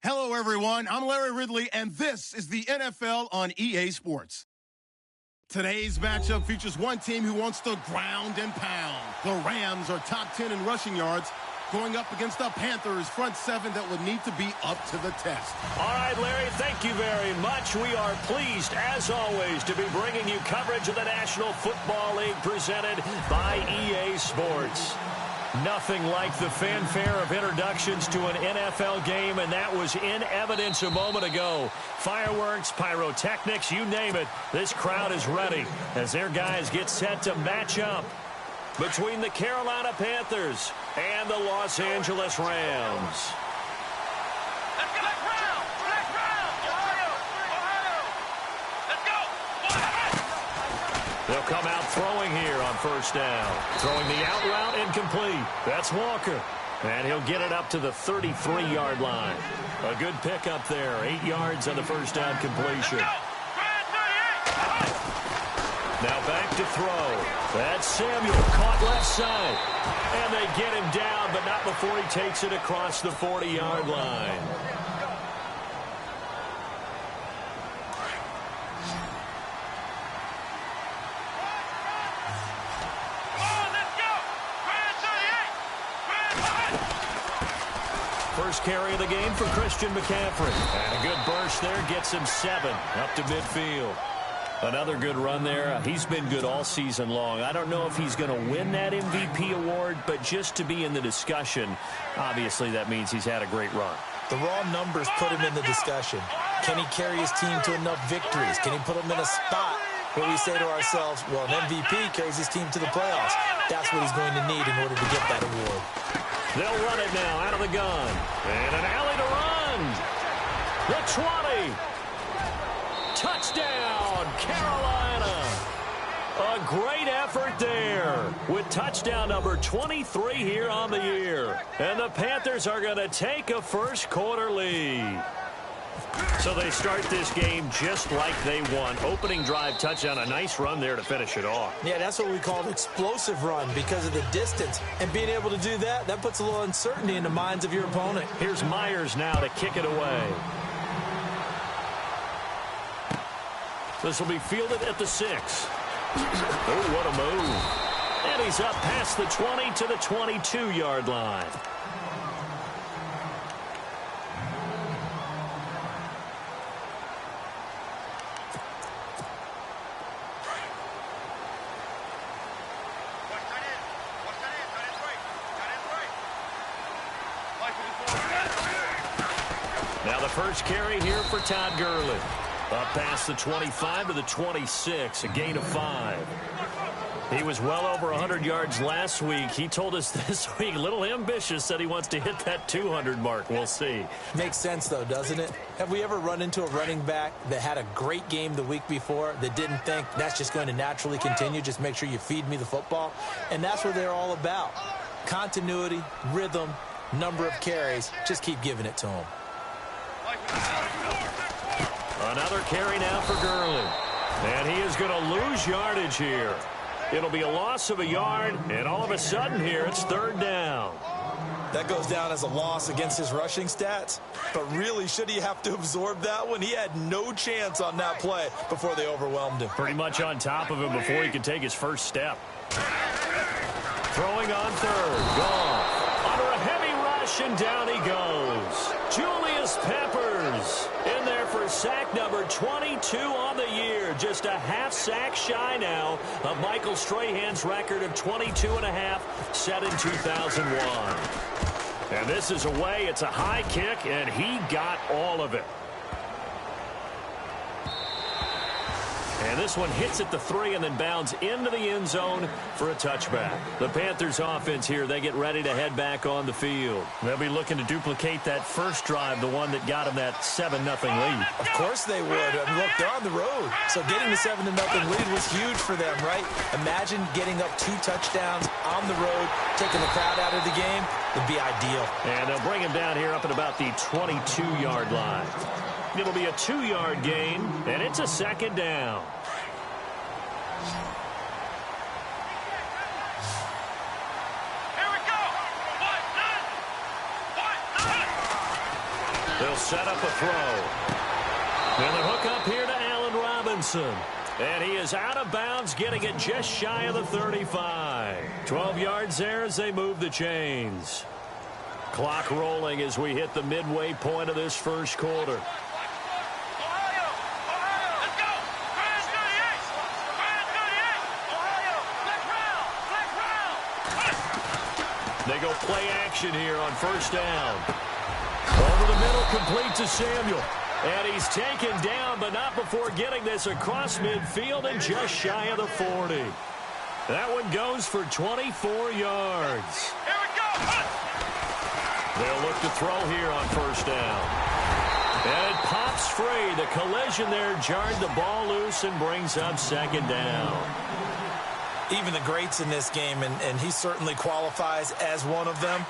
Hello, everyone. I'm Larry Ridley, and this is the NFL on EA Sports. Today's matchup features one team who wants to ground and pound. The Rams are top 10 in rushing yards, going up against the Panthers front seven that would need to be up to the test. All right, Larry, thank you very much. We are pleased, as always, to be bringing you coverage of the National Football League presented by EA Sports. Nothing like the fanfare of introductions to an NFL game, and that was in evidence a moment ago. Fireworks, pyrotechnics, you name it. This crowd is ready as their guys get set to match up between the Carolina Panthers and the Los Angeles Rams. They'll come out throwing here on first down. Throwing the out route incomplete. That's Walker. And he'll get it up to the 33-yard line. A good pickup there. 8 yards on the first down completion. Now back to throw. That's Samuel caught left side. And they get him down, but not before he takes it across the 40-yard line. First carry of the game for Christian McCaffrey. And a good burst there gets him 7 up to midfield. Another good run there. He's been good all season long. I don't know if he's going to win that MVP award, but just to be in the discussion, obviously that means he's had a great run. The raw numbers put him in the discussion. Can he carry his team to enough victories? Can he put them in a spot where we say to ourselves, well, an MVP carries his team to the playoffs. That's what he's going to need in order to get that award. They'll run it now out of the gun. And an alley to run. The 20. Touchdown, Carolina. A great effort there with touchdown number 23 here on the year. And the Panthers are going to take a first quarter lead. So they start this game just like they won. Opening drive touchdown, a nice run there to finish it off. Yeah, that's what we call an explosive run because of the distance. And being able to do that, that puts a little uncertainty in the minds of your opponent. Here's Myers now to kick it away. This will be fielded at the 6. Oh, what a move. And he's up past the 20 to the 22-yard line. Now the first carry here for Todd Gurley. Up past the 25 to the 26, a gain of 5. He was well over 100 yards last week. He told us this week, a little ambitious, said he wants to hit that 200 mark. We'll see. Makes sense, though, doesn't it? Have we ever run into a running back that had a great game the week before that didn't think that's just going to naturally continue? Just make sure you feed me the football. And that's what they're all about. Continuity, rhythm, number of carries. Just keep giving it to them. Another carry now for Gurley. And he is going to lose yardage here. It'll be a loss of a yard, and all of a sudden here, it's third down. That goes down as a loss against his rushing stats. But really, should he have to absorb that one? He had no chance on that play before they overwhelmed him. Pretty much on top of him before he could take his first step. Throwing on third. Goff under a heavy rush, and down he goes. Julius Peppers in there for sack number 22 on the year. Just a half sack shy now of Michael Strahan's record of 22.5 set in 2001. And this is away. It's a high kick, and he got all of it. And this one hits at the 3 and then bounds into the end zone for a touchback. The Panthers offense here, they get ready to head back on the field. They'll be looking to duplicate that first drive, the one that got them that 7-0 lead. Of course they would. I mean, look, they're on the road. So getting the 7-0 lead was huge for them, right? Imagine getting up 2 touchdowns on the road, taking the crowd out of the game. Would be ideal. And they'll bring him down here up at about the 22-yard line. It'll be a 2-yard gain, and it's a second down. They'll set up a throw. And the hook up here to Allen Robinson. And he is out of bounds, getting it just shy of the 35. 12 yards there as they move the chains. Clock rolling as we hit the midway point of this first quarter. They go play action here on first down. Over the middle, complete to Samuel. And he's taken down, but not before getting this across midfield and just shy of the 40. That one goes for 24 yards. Here we go. They'll look to throw here on first down. And it pops free. The collision there jarred the ball loose and brings up second down. Even the greats in this game, and he certainly qualifies as one of them,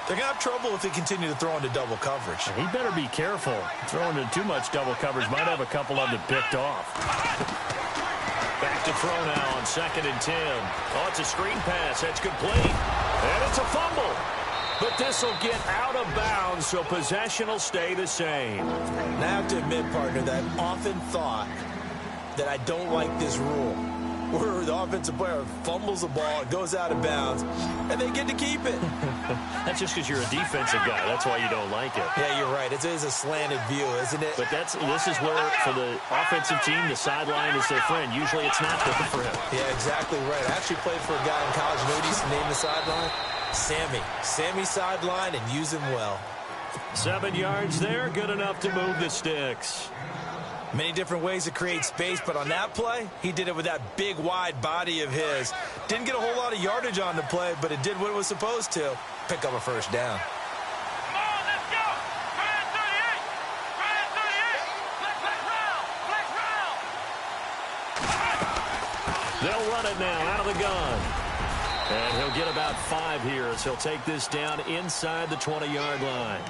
they're going to have trouble if they continue to throw into double coverage. He better be careful. Throwing into too much double coverage might have a couple of them picked off. Back to throw now on 2nd and 10. Oh, it's a screen pass. That's complete. And it's a fumble. But this will get out of bounds, so possession will stay the same. And I have to admit, partner, that I've often thought that I don't like this rule, where the offensive player fumbles the ball, it goes out of bounds, and they get to keep it. That's just because you're a defensive guy. That's why you don't like it. Yeah, you're right. It is a slanted view, isn't it? But this is where, for the offensive team, the sideline is their friend. Usually it's not good for him. Yeah, exactly right. I actually played for a guy in college. You know what he used to name the sideline? Sammy. Sammy sideline, and use him well. 7 yards there, good enough to move the sticks. Many different ways to create space, but on that play, he did it with that big, wide body of his. Didn't get a whole lot of yardage on the play, but it did what it was supposed to. Pick up a first down. Come on, let's go. Flag 38. Flag 38. Flag round. They'll run it now out of the gun. And he'll get about 5 here as he'll take this down inside the 20-yard line.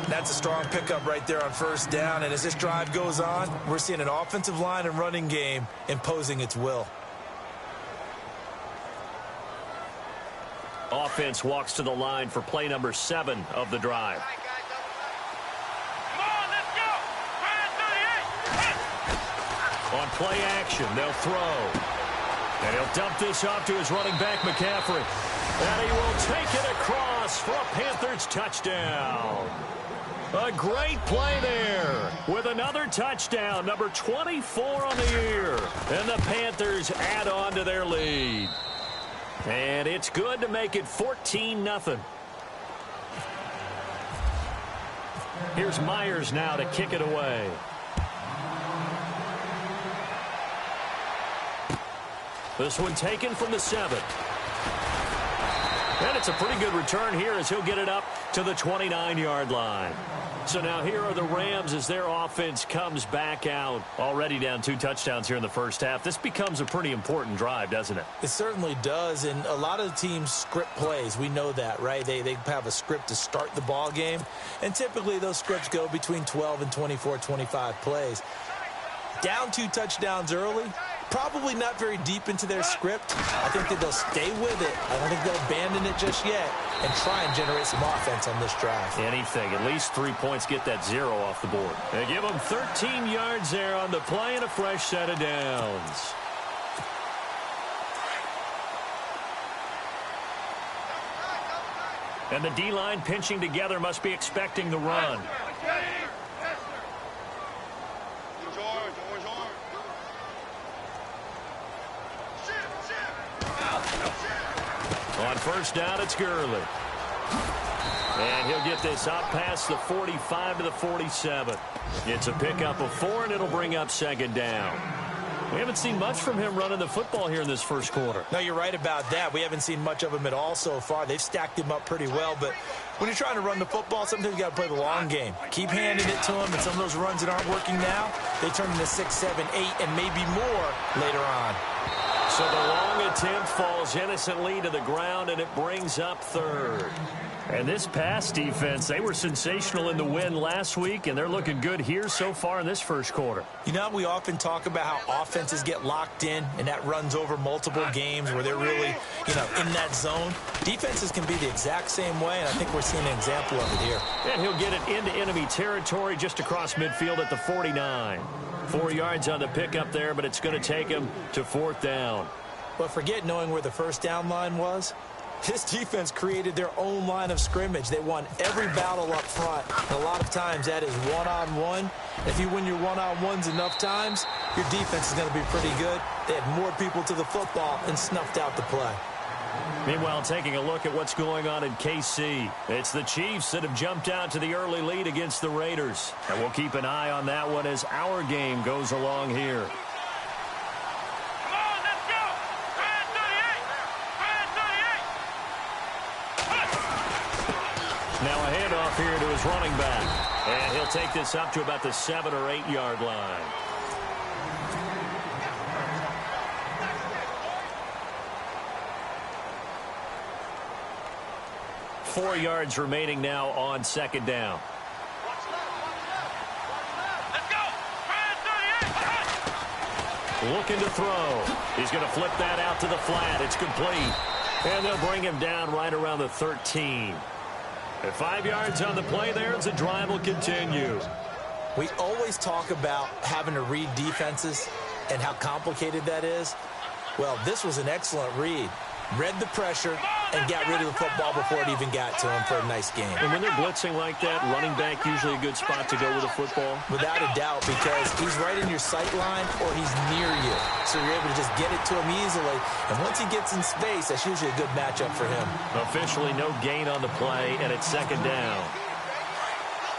That's a strong pickup right there on first down. And as this drive goes on, we're seeing an offensive line and running game imposing its will. Offense walks to the line for play number 7 of the drive. Come on, let's go. Flag 38. On play action, they'll throw. And he'll dump this off to his running back, McCaffrey. And he will take it across for a Panthers touchdown. A great play there with another touchdown, number 24 on the year. And the Panthers add on to their lead. And it's good to make it 14-0. Here's Myers now to kick it away. This one taken from the 7. And it's a pretty good return here as he'll get it up to the 29-yard line. So now here are the Rams as their offense comes back out. Already down 2 touchdowns here in the first half. This becomes a pretty important drive, doesn't it? It certainly does, and a lot of the teams script plays. We know that, right? They have a script to start the ball game, and typically those scripts go between 12 and 24, 25 plays. Down 2 touchdowns early, probably not very deep into their script. I think that they'll stay with it. I don't think they'll abandon it just yet and try and generate some offense on this drive. Anything. At least 3 points, get that 0 off the board. They give them 13 yards there on the play and a fresh set of downs. And the D-line pinching together must be expecting the run. On first down, it's Gurley. And he'll get this up past the 45 to the 47. It's a pickup of 4, and it'll bring up second down. We haven't seen much from him running the football here in this first quarter. No, you're right about that. We haven't seen much of him at all so far. They've stacked him up pretty well, but when you're trying to run the football, sometimes you got to play the long game. Keep handing it to him, and some of those runs that aren't working now, they turn into 6, 7, 8, and maybe more later on. So the long attempt falls innocently to the ground, and it brings up 3rd. And this pass defense, they were sensational in the win last week, and they're looking good here so far in this first quarter. You know, we often talk about how offenses get locked in, and that runs over multiple games where they're really, in that zone. Defenses can be the exact same way, and I think we're seeing an example of it here. And he'll get it into enemy territory just across midfield at the 49. 4 yards on the pickup there, but it's going to take him to 4th down. But forget knowing where the first down line was. This defense created their own line of scrimmage. They won every battle up front. And a lot of times that is one-on-one. If you win your one-on-ones enough times, your defense is going to be pretty good. They had more people to the football and snuffed out the play. Meanwhile, taking a look at what's going on in KC. It's the Chiefs that have jumped out to the early lead against the Raiders. And we'll keep an eye on that one as our game goes along here. Now a handoff here to his running back. And he'll take this up to about the 7 or 8 yard line. Four yards remaining now on 2nd down. Let's go. Looking to throw. He's going to flip that out to the flat. It's complete. And they'll bring him down right around the 13. At 5 yards on the play there as the drive will continue. We always talk about having to read defenses and how complicated that is. Well, this was an excellent read. Read the pressure and got rid of the football before it even got to him for a nice game. And when they're blitzing like that, running back usually a good spot to go with the football? Without a doubt, because he's right in your sight line or he's near you. So you're able to just get it to him easily. And once he gets in space, that's usually a good matchup for him. Officially no gain on the play, and it's 2nd down.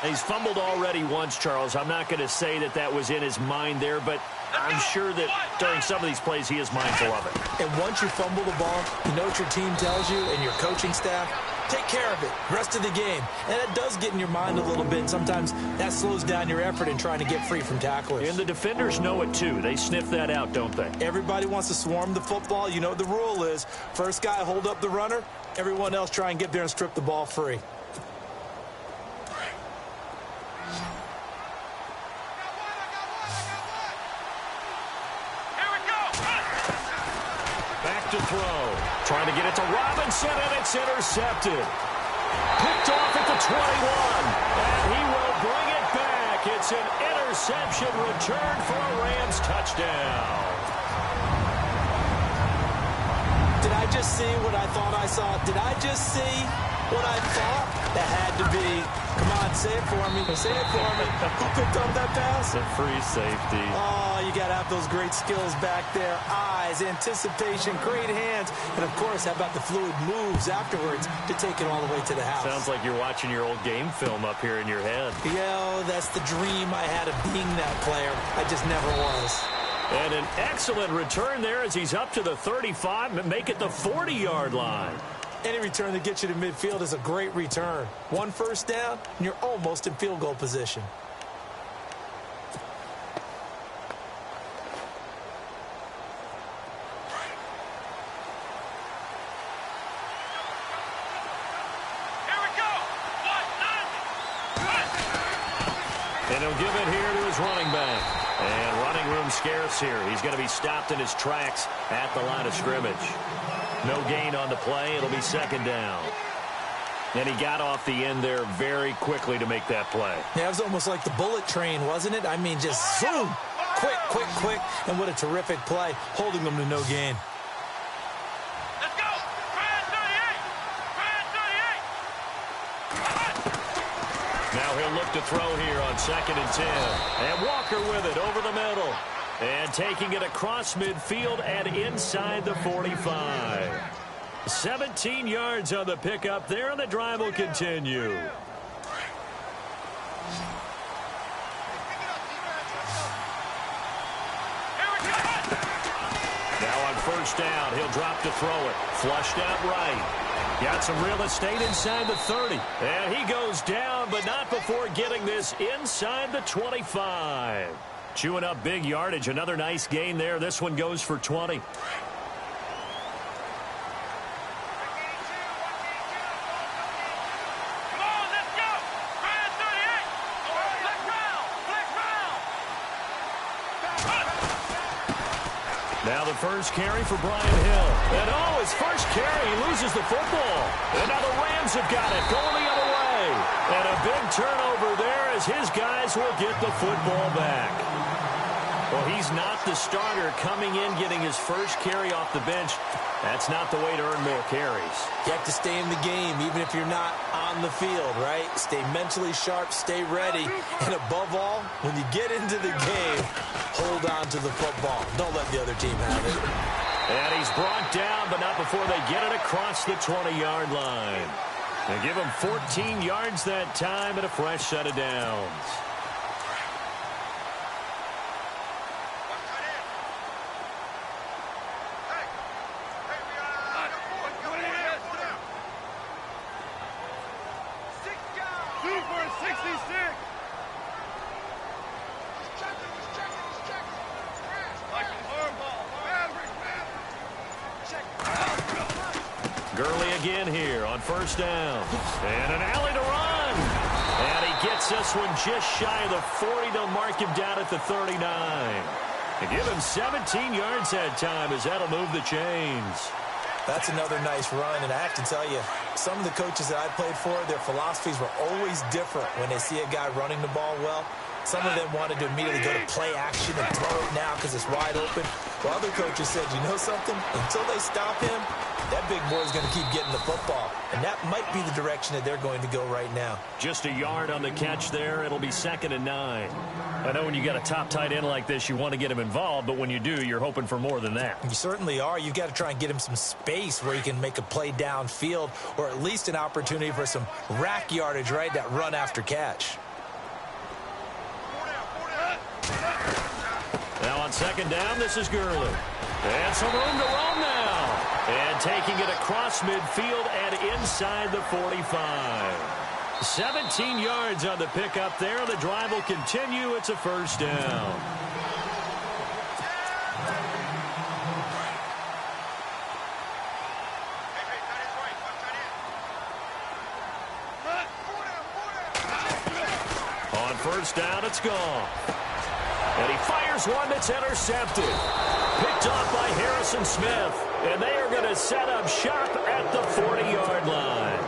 He's fumbled already once, Charles. I'm not going to say that that was in his mind there, but I'm sure that during some of these plays he is mindful of it. And once you fumble the ball, you know what your team tells you and your coaching staff? Take care of it rest of the game. And it does get in your mind a little bit. And sometimes that slows down your effort in trying to get free from tacklers. And the defenders know it too. They sniff that out, don't they? Everybody wants to swarm the football. You know what the rule is. First guy hold up the runner. Everyone else try and get there and strip the ball free. To throw. Trying to get it to Robinson, and it's intercepted. Picked off at the 21. And he will bring it back. It's an interception return for a Rams touchdown. Did I just see what I thought I saw? Did I just see what I thought? That had to be. Come on, say it for me. Say it for me. Who picked up that pass? The free safety. Oh, you got to have those great skills back there. Eyes, anticipation, great hands. And, of course, how about the fluid moves afterwards to take it all the way to the house? Sounds like you're watching your old game film up here in your head. Yeah, that's the dream I had of being that player. I just never was. And an excellent return there as he's up to the 35 and make it the 40-yard line. Any return that gets you to midfield is a great return. 1 first down, and you're almost in field goal position. Here we go. And he'll give it here to his running back. And running room scarce here. He's going to be stopped in his tracks at the line of scrimmage. No gain on the play. It'll be 2nd down. And he got off the end there very quickly to make that play. Yeah, it was almost like the bullet train, wasn't it? I mean, just zoom. Quick, quick, quick. And what a terrific play, holding them to no gain. Let's go. Brand 38. Now he'll look to throw here on 2nd and 10. And Walker with it over the middle. And taking it across midfield and inside the 45. 17 yards on the pickup there, and the drive will continue. Now on 1st down, he'll drop to throw it. Flushed out right. Got some real estate inside the 30. And he goes down, but not before getting this inside the 25. Chewing up big yardage. Another nice gain there. This one goes for 20. Now the first carry for Brian Hill. And his first carry, he loses the football. And now the Rams have got it, going the other way. And a big turnover there as his guys will get the football back. Well, he's not the starter coming in, getting his first carry off the bench. That's not the way to earn more carries. You have to stay in the game, even if you're not on the field, right? Stay mentally sharp, stay ready, and above all, when you get into the game, hold on to the football. Don't let the other team have it. And he's brought down, but not before they get it across the 20-yard line. They give him 14 yards that time and a fresh set of downs. Gurley again here on first down. And an alley to run. And he gets this one just shy of the 40. They'll mark him down at the 39. They give him 17 yards that time as that'll move the chains. That's another nice run, and I have to tell you, some of the coaches that I played for, their philosophies were always different when they see a guy running the ball well. Some of them wanted to immediately go to play action and throw it now because it's wide open. While other coaches said, you know something? Until they stop him, that big boy is going to keep getting the football. And that might be the direction that they're going to go right now. Just a yard on the catch there. It'll be 2nd and 9. I know when you got a top tight end like this, you want to get him involved, but when you do, you're hoping for more than that. You certainly are. You've got to try and get him some space where he can make a play downfield, or at least an opportunity for some rack yardage, right? That run after catch. Now on 2nd down, this is Gurley. And some room to roam now. And taking it across midfield and inside the 45. 17 yards on the pickup there. The drive will continue. It's a first down. On first down, it's gone. And he fires one that's intercepted. Picked off by Harrison Smith. And they are going to set up shop at the 40-yard line.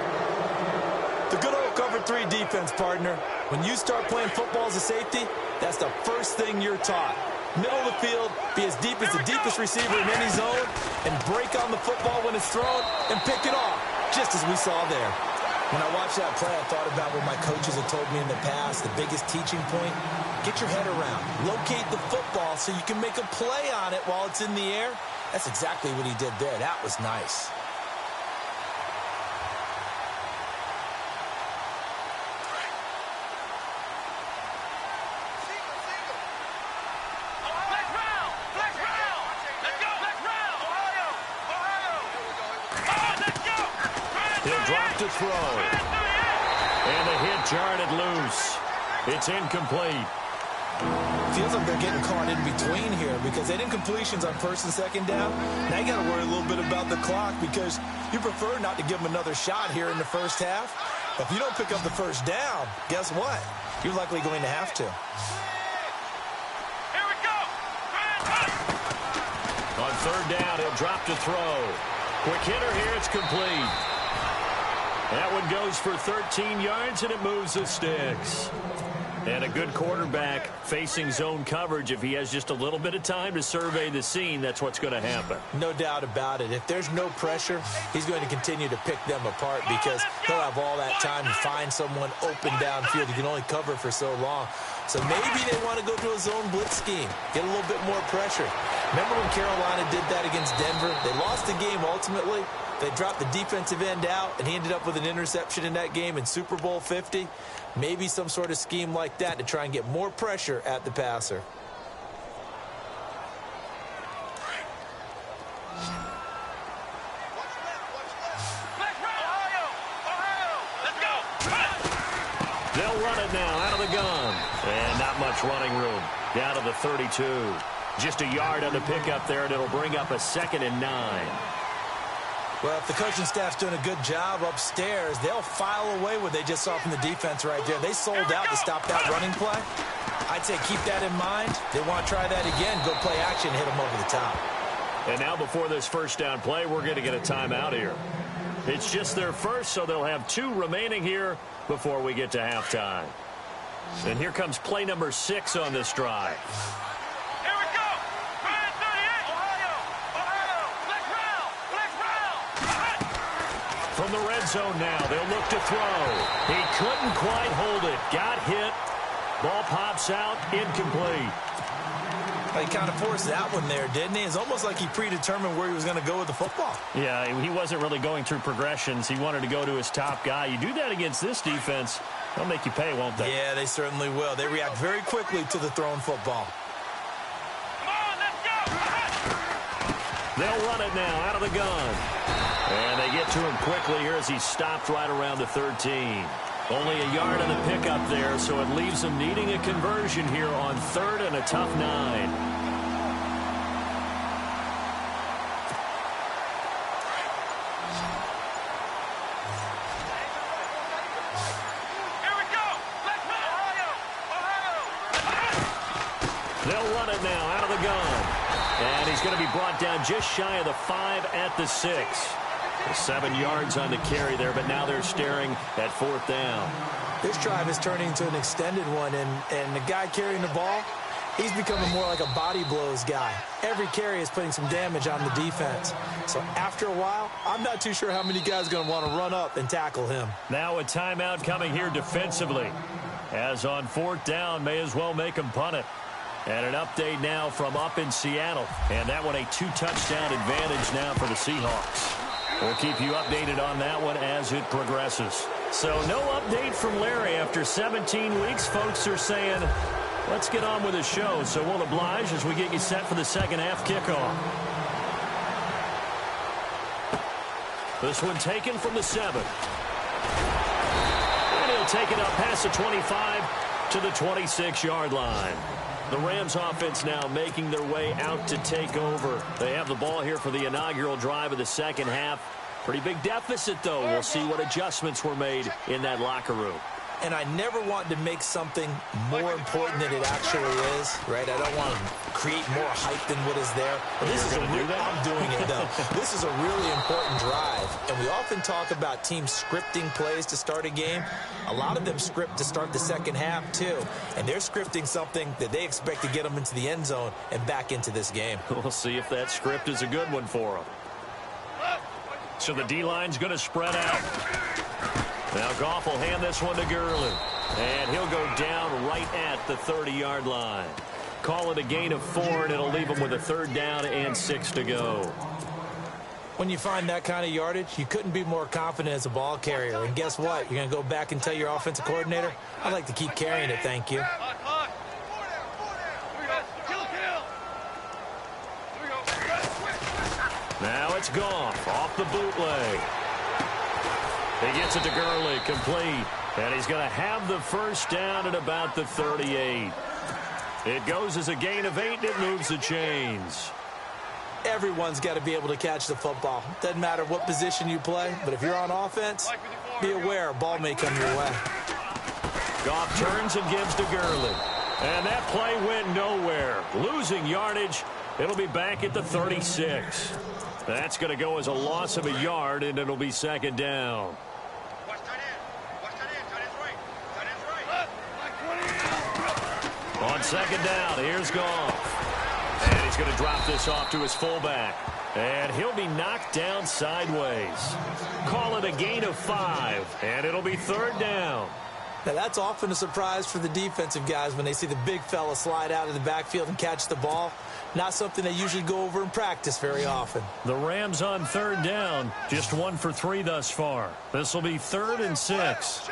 The good old cover 3 defense, partner. When you start playing football as a safety, that's the first thing you're taught. Middle of the field, be as deep as the deepest receiver in any zone, and break on the football when it's thrown and pick it off, just as we saw there. When I watched that play, I thought about what my coaches had told me in the past. The biggest teaching point, get your head around. Locate the football so you can make a play on it while it's in the air. That's exactly what he did there. That was nice. He'll drop to throw. And the hit jarred it loose. It's incomplete. Feels like they're getting caught in between here because they didn't completions on 1st and 2nd down. Now you got to worry a little bit about the clock because you prefer not to give them another shot here in the first half. But if you don't pick up the first down, guess what? You're likely going to have to. Here we go. On 3rd down, he'll drop to throw. Quick hitter here, it's complete. That one goes for 13 yards, and it moves the sticks. And a good quarterback facing zone coverage. If he has just a little bit of time to survey the scene, that's what's going to happen. No doubt about it. If there's no pressure, he's going to continue to pick them apart because he'll have all that time to find someone open downfield. He can only cover for so long. So maybe they want to go to a zone blitz scheme, get a little bit more pressure. Remember when Carolina did that against Denver? They lost the game ultimately. They dropped the defensive end out, and he ended up with an interception in that game in Super Bowl 50. Maybe some sort of scheme like that to try and get more pressure at the passer. They'll run it now out of the gun. And not much running room. Down to the 32. Just a yard on the pickup there, and it'll bring up a 2nd and 9. Well, if the coaching staff's doing a good job upstairs, they'll file away what they just saw from the defense right there. They sold out to stop that running play. I'd say keep that in mind. They want to try that again. Go play action, hit them over the top. And now before this first down play, we're going to get a timeout here. It's just their first, so they'll have 2 remaining here before we get to halftime. And here comes play number 6 on this drive. Here we go. Man 38. Ohio. Flex round. From the red zone now, they'll look to throw. He couldn't quite hold it. Got hit. Ball pops out, incomplete. He kind of forced that one there, didn't he? It's almost like he predetermined where he was going to go with the football. Yeah, he wasn't really going through progressions. He wanted to go to his top guy. You do that against this defense, they'll make you pay, won't they? Yeah, they certainly will. They react very quickly to the thrown football. Come on, let's go. They'll run it now out of the gun. And they get to him quickly here as he stopped right around the 13. Only a yard on the pickup there, so it leaves them needing a conversion here on 3rd and a tough 9. Here we go. Let's go. Ohio. They'll run it now out of the gun. And he's going to be brought down just shy of the 5 at the 6. 7 yards on the carry there, but now they're staring at 4th down. This drive is turning into an extended one, and the guy carrying the ball, he's becoming more like a body blows guy. Every carry is putting some damage on the defense. So after a while, I'm not too sure how many guys are going to want to run up and tackle him. Now a timeout coming here defensively. As on 4th down, may as well make him punt it. And an update now from up in Seattle. And that one a 2-touchdown advantage now for the Seahawks. We'll keep you updated on that one as it progresses. So no update from Larry after 17 weeks. Folks are saying, let's get on with the show. So we'll oblige as we get you set for the second half kickoff. This one taken from the 7. And he'll take it up past the 25 to the 26-yard line. The Rams offense now making their way out to take over. They have the ball here for the inaugural drive of the second half. Pretty big deficit, though. We'll see what adjustments were made in that locker room. And I never want to make something more important than it actually is, right? I don't want to create more hype than what is there. But this is I'm doing it, though. This is a really important drive. And we often talk about teams scripting plays to start a game. A lot of them script to start the second half, too. And they're scripting something that they expect to get them into the end zone and back into this game. We'll see if that script is a good one for them. So the D-line's going to spread out. Now Goff will hand this one to Gurley. And he'll go down right at the 30-yard line. Call it a gain of 4, and it'll leave him with a 3rd down and 6 to go. When you find that kind of yardage, you couldn't be more confident as a ball carrier. And guess what? You're going to go back and tell your offensive coordinator, I'd like to keep carrying it, thank you. Now it's Goff off the bootleg. He gets it to Gurley, complete. And he's going to have the first down at about the 38. It goes as a gain of 8, and it moves the chains. Everyone's got to be able to catch the football. Doesn't matter what position you play, but if you're on offense, be aware a ball may come your way. Goff turns and gives to Gurley. And that play went nowhere. Losing yardage. It'll be back at the 36. That's going to go as a loss of a yard, and it'll be 2nd down. On 2nd down, here's Goff. And he's going to drop this off to his fullback. And he'll be knocked down sideways. Call it a gain of 5, and it'll be 3rd down. Now, that's often a surprise for the defensive guys when they see the big fella slide out of the backfield and catch the ball. Not something they usually go over in practice very often. The Rams on 3rd down, just 1 for 3 thus far. This will be 3rd and 6.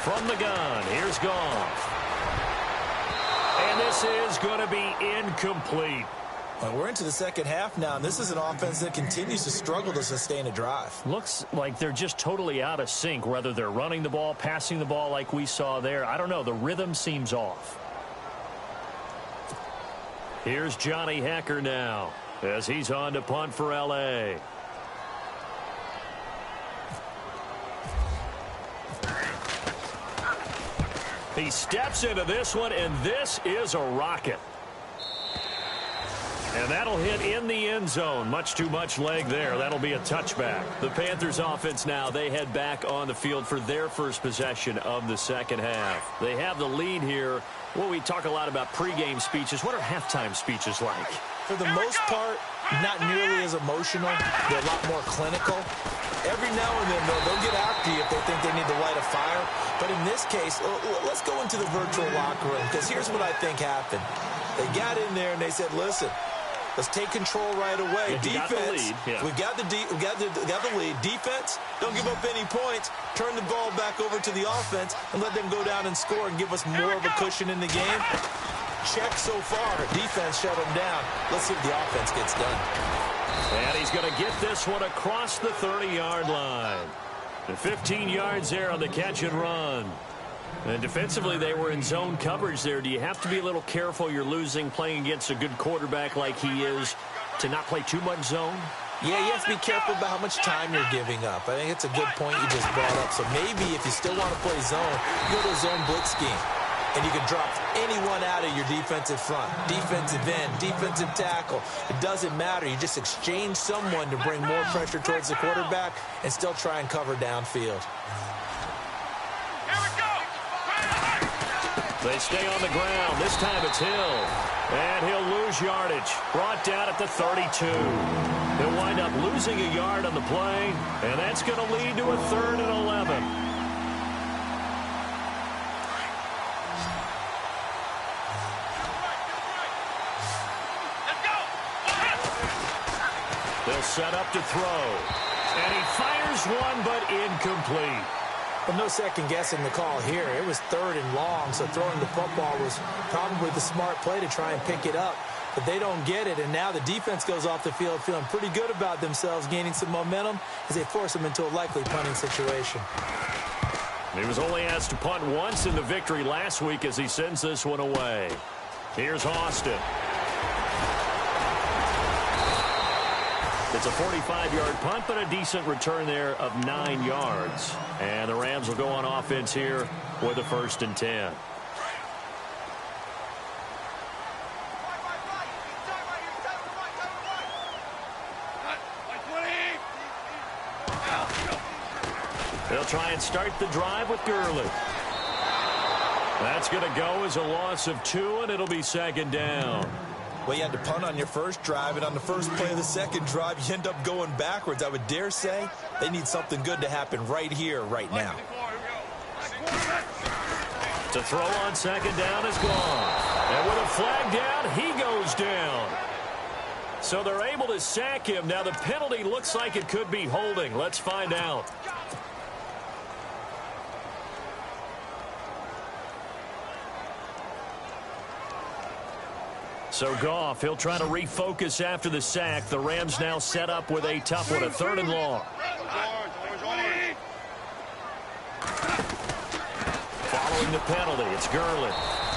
From the gun, here's Goff. And this is going to be incomplete. Well, we're into the second half now, and this is an offense that continues to struggle to sustain a drive. Looks like they're just totally out of sync, whether they're running the ball, passing the ball like we saw there. I don't know. The rhythm seems off. Here's Johnny Hecker now as he's on to punt for L.A. He steps into this one, and this is a rocket. And that'll hit in the end zone. Much too much leg there. That'll be a touchback. The Panthers offense now, they head back on the field for their first possession of the second half. They have the lead here. Well, we talk a lot about pregame speeches. What are halftime speeches like? For the most part, not nearly as emotional. They're a lot more clinical. Every now and then, they'll get after you if they think they need to light a fire. But in this case, let's go into the virtual locker room, because here's what I think happened. They got in there and they said, listen, let's take control right away. Defense, we got the lead. Defense, don't give up any points. Turn the ball back over to the offense and let them go down and score and give us more of a cushion in the game. Check so far. Defense shut them down. Let's see if the offense gets done. And he's going to get this one across the 30-yard line. The 15 yards there on the catch and run. And defensively, they were in zone coverage there. Do you have to be a little careful? You're losing playing against a good quarterback like he is to not play too much zone? Yeah, you have to be careful about how much time you're giving up. I think it's a good point you just brought up. So maybe if you still want to play zone, you go to a zone blitz scheme. And you can drop anyone out of your defensive front, defensive end, defensive tackle. It doesn't matter. You just exchange someone to bring more pressure towards the quarterback and still try and cover downfield. They stay on the ground. This time it's Hill. And he'll lose yardage. Brought down at the 32. He'll wind up losing a yard on the play, and that's going to lead to a 3rd and 11. They'll set up to throw. And he fires one, but incomplete. Well, no second guessing the call here. It was 3rd and long, so throwing the football was probably the smart play to try and pick it up. But they don't get it, and now the defense goes off the field feeling pretty good about themselves, gaining some momentum as they force them into a likely punting situation. He was only asked to punt once in the victory last week as he sends this one away. Here's Austin. It's a 45-yard punt, but a decent return there of 9 yards. And the Rams will go on offense here with a 1st and 10. They'll try and start the drive with Gurley. That's going to go as a loss of 2, and it'll be 2nd down. Well, you had to punt on your first drive, and on the first play of the second drive, you end up going backwards. I would dare say they need something good to happen right here, right now. To throw on 2nd down is gone. And with a flag down, he goes down. So they're able to sack him. Now the penalty looks like it could be holding. Let's find out. So Goff, he'll try to refocus after the sack. The Rams now set up with a tough one, a 3rd and long. Following the penalty, it's Gurley.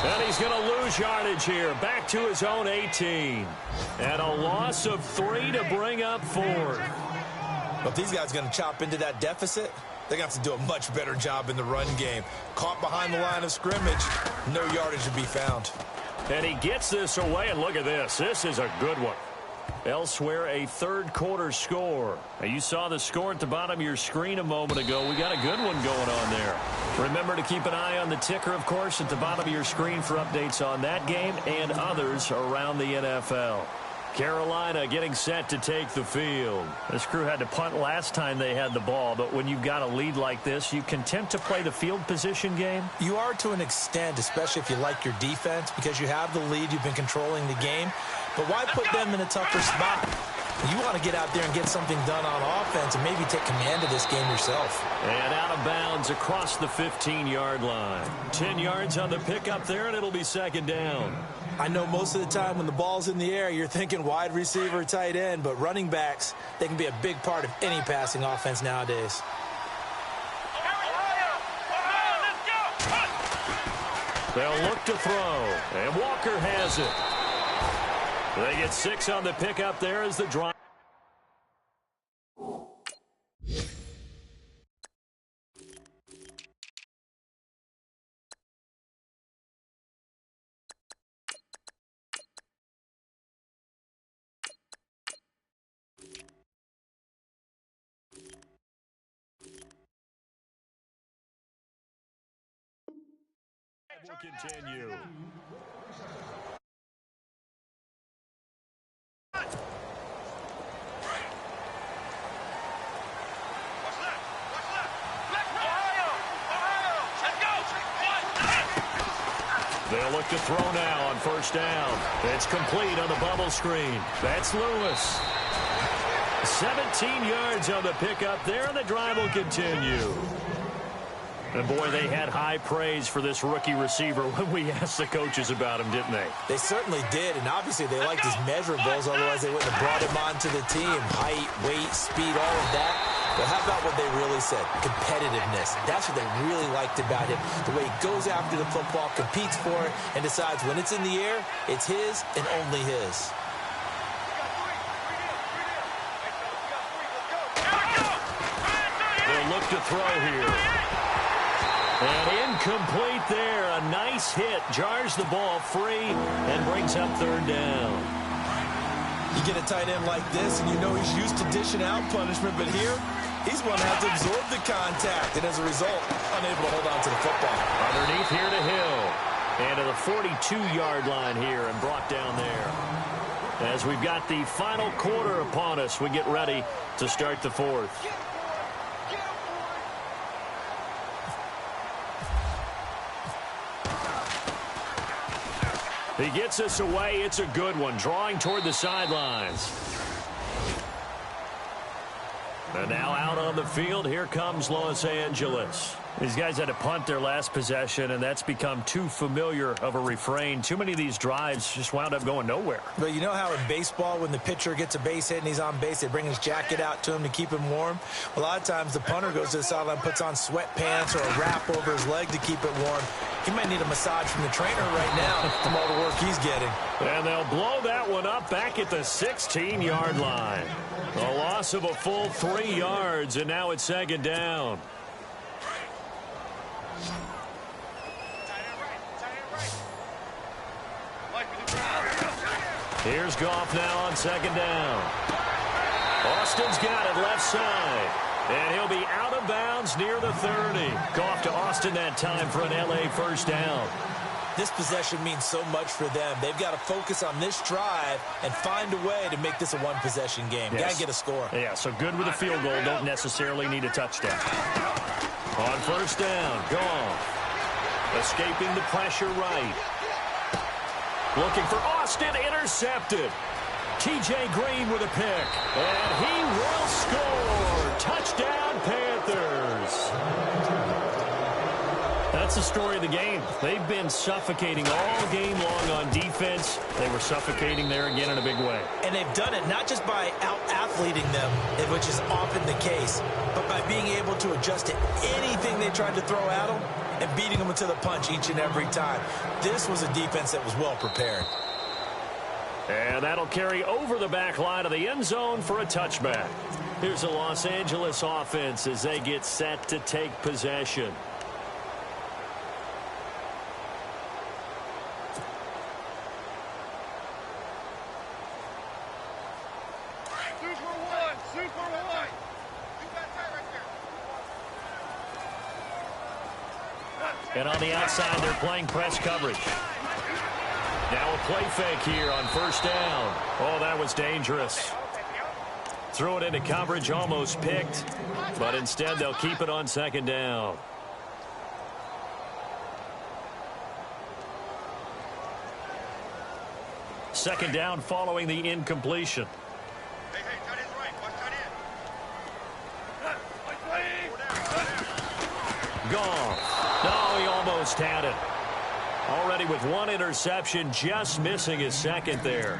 And he's going to lose yardage here, back to his own 18. And a loss of 3 to bring up 4th. But if these guys are going to chop into that deficit, they're going to have to do a much better job in the run game. Caught behind the line of scrimmage, no yardage to be found. And he gets this away, and look at this. This is a good one. Elsewhere, a 3rd quarter score. Now, you saw the score at the bottom of your screen a moment ago. We got a good one going on there. Remember to keep an eye on the ticker, of course, at the bottom of your screen for updates on that game and others around the NFL. Carolina getting set to take the field. This crew had to punt last time they had the ball, but when you've got a lead like this, you content to play the field position game? You are to an extent, especially if you like your defense, because you have the lead, you've been controlling the game. But why put them in a tougher spot? You want to get out there and get something done on offense and maybe take command of this game yourself. And out of bounds across the 15-yard line. 10 yards on the pickup there, and it'll be 2nd down. I know most of the time when the ball's in the air, you're thinking wide receiver, tight end, but running backs, they can be a big part of any passing offense nowadays. They'll look to throw, and Walker has it. They get 6 on the pickup there as the drive. will continue. They'll look to throw now on first down. It's complete on the bubble screen. That's Lewis. 17 yards on the pickup there, and the drive will continue. And, boy, they had high praise for this rookie receiver when we asked the coaches about him, didn't they? They certainly did, and obviously they liked his measurables, otherwise they wouldn't have brought him onto the team. Height, weight, speed, all of that. But how about what they really said? Competitiveness. That's what they really liked about him. The way he goes after the football, competes for it, and decides when it's in the air, it's his and only his. They'll look to throw here. And incomplete there. A nice hit. Jars the ball free and brings up third down. You get a tight end like this, and you know he's used to dishing out punishment, but here, he's going to have to absorb the contact, and as a result, unable to hold on to the football. Underneath here to Hill. And to the 42-yard line here and brought down there. As we've got the final quarter upon us, we get ready to start the fourth. He gets us away. It's a good one. Drawing toward the sidelines. And now out on the field, here comes Los Angeles. These guys had to punt their last possession, and that's become too familiar of a refrain. Too many of these drives just wound up going nowhere. But you know how in baseball, when the pitcher gets a base hit and he's on base, they bring his jacket out to him to keep him warm? A lot of times the punter goes to the sideline, puts on sweatpants or a wrap over his leg to keep it warm. He might need a massage from the trainer right now from all the work he's getting. And they'll blow that one up back at the 16-yard line. A loss of a full 3 yards, and now it's second down. Here's Goff now on second down. Austin's got it left side. And he'll be out of bounds near the 30. Goff to Austin that time for an L.A. first down. This possession means so much for them. They've got to focus on this drive and find a way to make this a one-possession game. Yes. Got to get a score. Yeah, so good with a field goal. Don't necessarily need a touchdown. On first down, Goff. Escaping the pressure right. Looking for Austin, intercepted. T.J. Green with a pick. And he will score. Touchdown, Panthers. That's the story of the game. They've been suffocating all game long on defense. They were suffocating there again in a big way. And they've done it not just by out-athleting them, which is often the case, but by being able to adjust to anything they tried to throw at them and beating them to the punch each and every time. This was a defense that was well prepared. And that'll carry over the back line of the end zone for a touchback. Here's the Los Angeles offense as they get set to take possession. And on the outside, they're playing press coverage. Now a play fake here on first down. Oh, that was dangerous. Threw it into coverage, almost picked. But instead, they'll keep it on second down. Second down following the incompletion. Goff. No, he almost had it. Already with one interception, just missing his second there.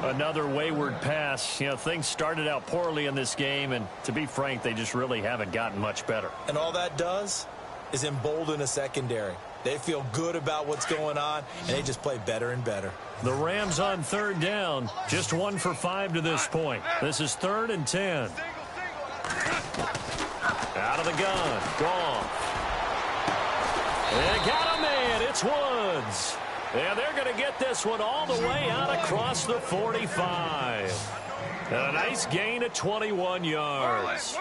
Another wayward pass. You know, things started out poorly in this game, and to be frank, they just really haven't gotten much better. And all that does is embolden a secondary. They feel good about what's going on, and they just play better and better. The Rams on third down, just 1 for 5 to this point. This is 3rd and 10. Out of the gun, Goff. They got a man, it's Woods. And they're going to get this one all the way out across the 45. And a nice gain of 21 yards.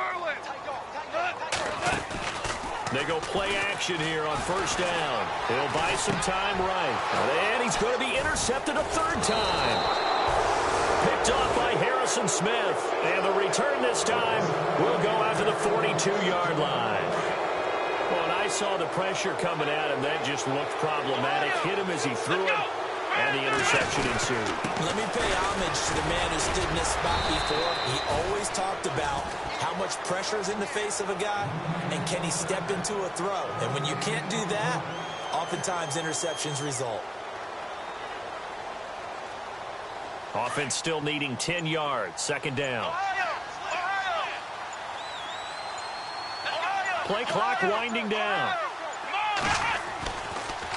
They go play action here on first down. He'll buy some time right. And he's going to be intercepted a third time. Picked off by Harrison Smith. And the return this time will go out to the 42-yard line. Well, and I saw the pressure coming at him. That just looked problematic. Hit him as he threw it. And the interception ensued. Let me pay homage to the man who stood in this spot before. He always talked about how much pressure is in the face of a guy, and can he step into a throw. And when you can't do that, oftentimes interceptions result. Offense still needing 10 yards. Second down. Play clock winding down.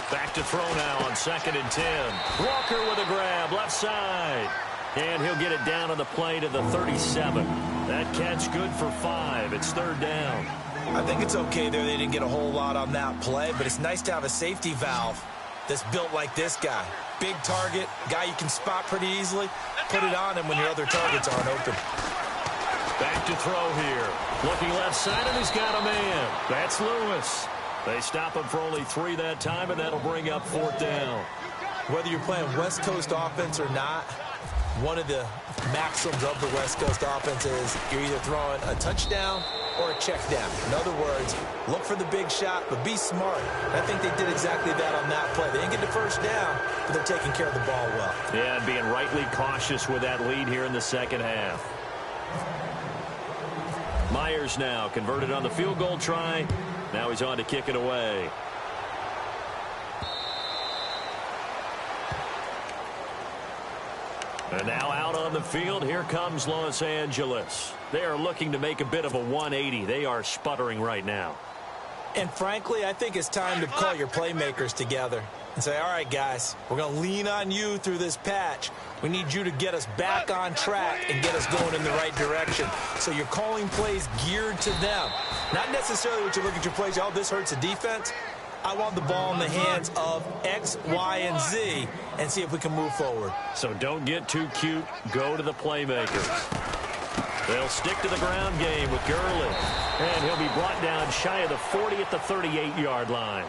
Back to throw now on 2nd and 10. Walker with a grab, left side. And he'll get it down on the play to the 37. That catch good for 5. It's 3rd down. I think it's okay there. They didn't get a whole lot on that play, but it's nice to have a safety valve that's built like this guy. Big target, guy you can spot pretty easily. Put it on him when your other targets aren't open. Back to throw here. Looking left side, and he's got a man. That's Lewis. They stop him for only 3 that time, and that'll bring up 4th down. Whether you're playing West Coast offense or not, one of the maxims of the West Coast offense is you're either throwing a touchdown or a check down. In other words, look for the big shot, but be smart. I think they did exactly that on that play. They didn't get the first down, but they're taking care of the ball well. Yeah, and being rightly cautious with that lead here in the second half. Myers now converted on the field goal try. Now he's on to kick it away. And now out on the field, here comes Los Angeles. They are looking to make a bit of a 180. They are sputtering right now. And frankly, I think it's time to call your playmakers together and say, all right, guys, we're going to lean on you through this patch. We need you to get us back on track and get us going in the right direction. So you're calling plays geared to them. Not necessarily what you look at your plays, oh, this hurts the defense. I want the ball in the hands of X, Y, and Z and see if we can move forward. So don't get too cute. Go to the playmakers. They'll stick to the ground game with Gurley. And he'll be brought down shy of the 40 at the 38-yard line.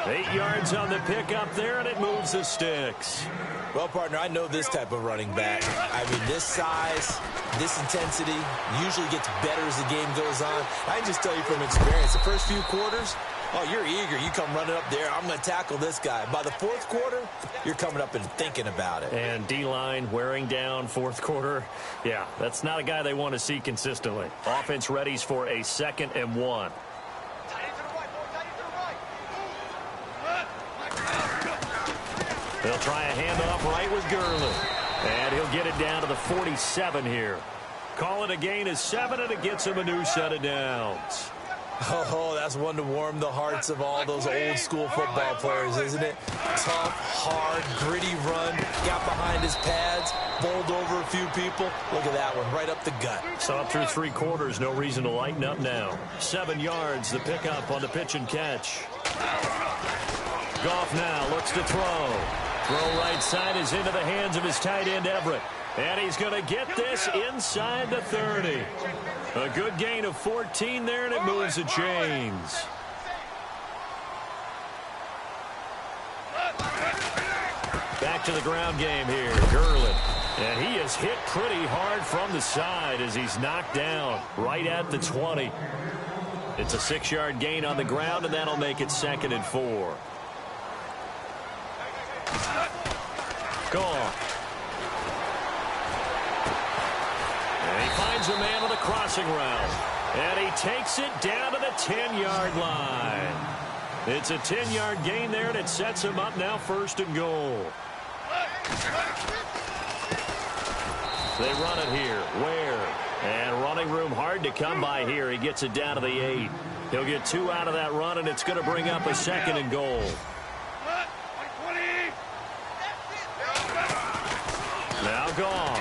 8 yards on the pickup there, and it moves the sticks. Well, partner, I know this type of running back. I mean, this size, this intensity usually gets better as the game goes on. I can just tell you from experience, the first few quarters, oh, you're eager. You come running up there. I'm going to tackle this guy. By the 4th quarter, you're coming up and thinking about it. And D-line wearing down 4th quarter. Yeah, that's not a guy they want to see consistently. Offense readies for a 2nd and 1. They'll try a handoff right with Gurley. And he'll get it down to the 47 here. Call it a gain of 7, and it gets him a new set of downs. Oh, that's one to warm the hearts of all those old-school football players, isn't it? Tough, hard, gritty run. Got behind his pads, bowled over a few people. Look at that one, right up the gut. Saw through 3 quarters, no reason to lighten up now. 7 yards, the pickup on the pitch and catch. Goff now looks to throw. Throw right side is into the hands of his tight end, Everett. And he's going to get this inside the 30. A good gain of 14 there, and it moves the chains. Back to the ground game here. Gurley. And he is hit pretty hard from the side as he's knocked down right at the 20. It's a 6-yard gain on the ground, and that'll make it 2nd and 4. Gone. And he finds a man on the crossing route. And he takes it down to the 10-yard line. It's a 10-yard gain there, and it sets him up now 1st and goal. They run it here. Ware. And running room hard to come by here. He gets it down to the 8. He'll get 2 out of that run, and it's going to bring up a 2nd and goal. Now gone.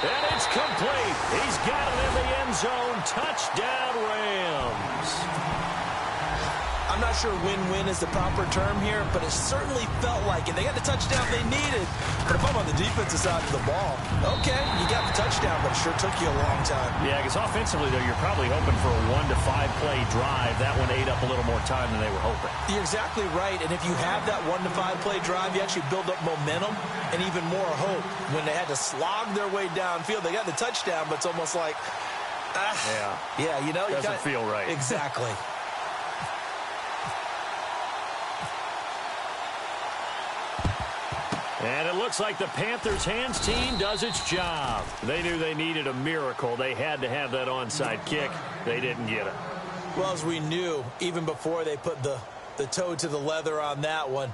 And it's complete. He's got it in the end zone. Touchdown, Rams. I'm not sure win-win is the proper term here, but it certainly felt like it. They got the touchdown they needed. But if I'm on the defensive side of the ball, okay, you got the touchdown, but it sure took you a long time. Yeah, because offensively, though, you're probably hoping for a 1 to 5 play drive. That one ate up a little more time than they were hoping. You're exactly right, and if you have that 1 to 5 play drive, you actually build up momentum and even more hope. When they had to slog their way downfield, they got the touchdown, but it's almost like, yeah, you know, doesn't feel right. Exactly. And it looks like the Panthers hands team does its job. They knew they needed a miracle. They had to have that onside kick. They didn't get it. Well, as we knew, even before they put the toe to the leather on that one,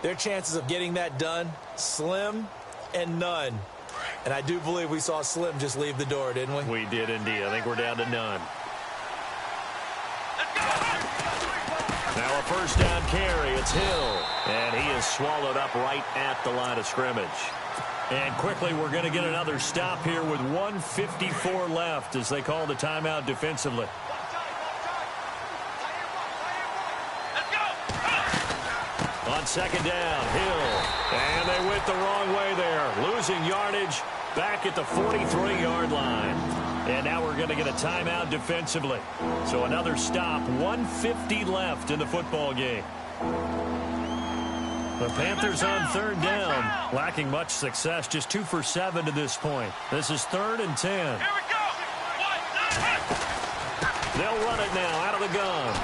their chances of getting that done, slim and none. And I do believe we saw Slim just leave the door, didn't we? We did indeed. I think we're down to none. Now a first down carry. It's Hill. And he is swallowed up right at the line of scrimmage. And quickly we're going to get another stop here with 1:54 left as they call the timeout defensively. On second down, Hill. And they went the wrong way there. Losing yardage back at the 43-yard line. And now we're going to get a timeout defensively. So another stop, 1:50 left in the football game. The Panthers on third down, lacking much success, just 2 for 7 to this point. This is 3rd and 10. Here we go. They'll run it now out of the gun.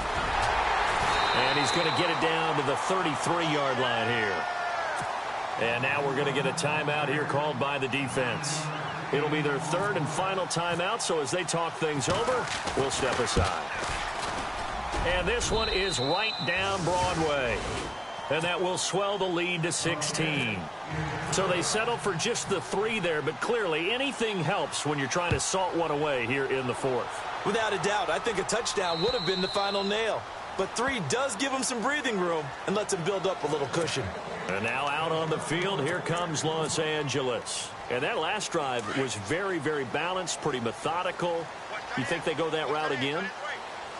And he's going to get it down to the 33-yard line here. And now we're going to get a timeout here called by the defense. It'll be their 3rd and final timeout, so as they talk things over, we'll step aside. And this one is right down Broadway. And that will swell the lead to 16. So they settle for just the 3 there, but clearly anything helps when you're trying to salt one away here in the 4th. Without a doubt, I think a touchdown would have been the final nail. But 3 does give them some breathing room and lets them build up a little cushion. And now out on the field, here comes Los Angeles. And that last drive was very, very balanced, pretty methodical. You think they go that route again?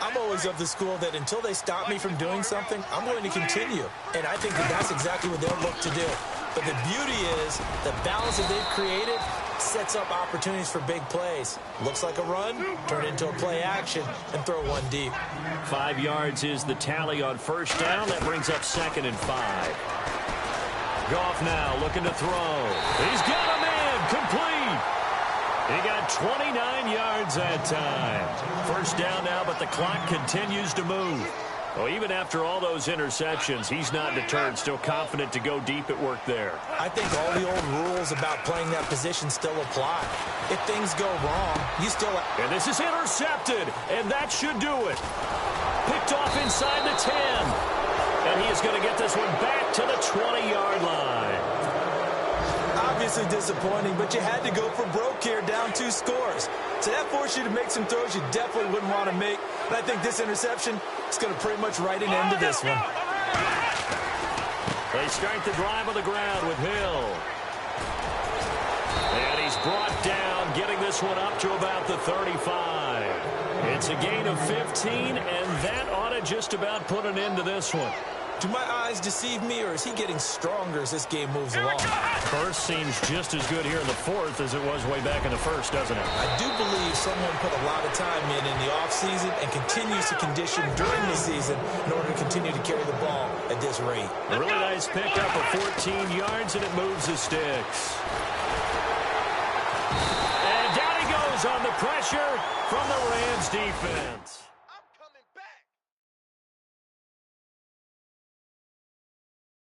I'm always of the school that until they stop me from doing something, I'm going to continue. And I think that that's exactly what they'll look to do. But the beauty is the balance that they've created sets up opportunities for big plays. Looks like a run, turn into a play action, and throw one deep. 5 yards is the tally on first down. That brings up 2nd and 5. Goff now looking to throw. He's got a man complete. He got 29 yards that time. First down now, but the clock continues to move. Well, even after all those interceptions, he's not deterred, still confident to go deep at work there. I think all the old rules about playing that position still apply. If things go wrong, you still... And this is intercepted, and that should do it. Picked off inside the 10. And he is going to get this one back to the 20-yard line. Obviously disappointing, but you had to go for broke here, down 2 scores. So that forced you to make some throws you definitely wouldn't want to make. And I think this interception is going to pretty much write an end to this one. They start the drive on the ground with Hill. And he's brought down, getting this one up to about the 35. It's a gain of 15, and that ought to just about put an end to this one. Do my eyes deceive me, or is he getting stronger as this game moves along? First seems just as good here in the 4th as it was way back in the 1st, doesn't it? I do believe someone put a lot of time in the offseason and continues to condition during the season in order to continue to carry the ball at this rate. A really nice pickup of 14 yards, and it moves the sticks. And down he goes on the pressure from the Rams defense.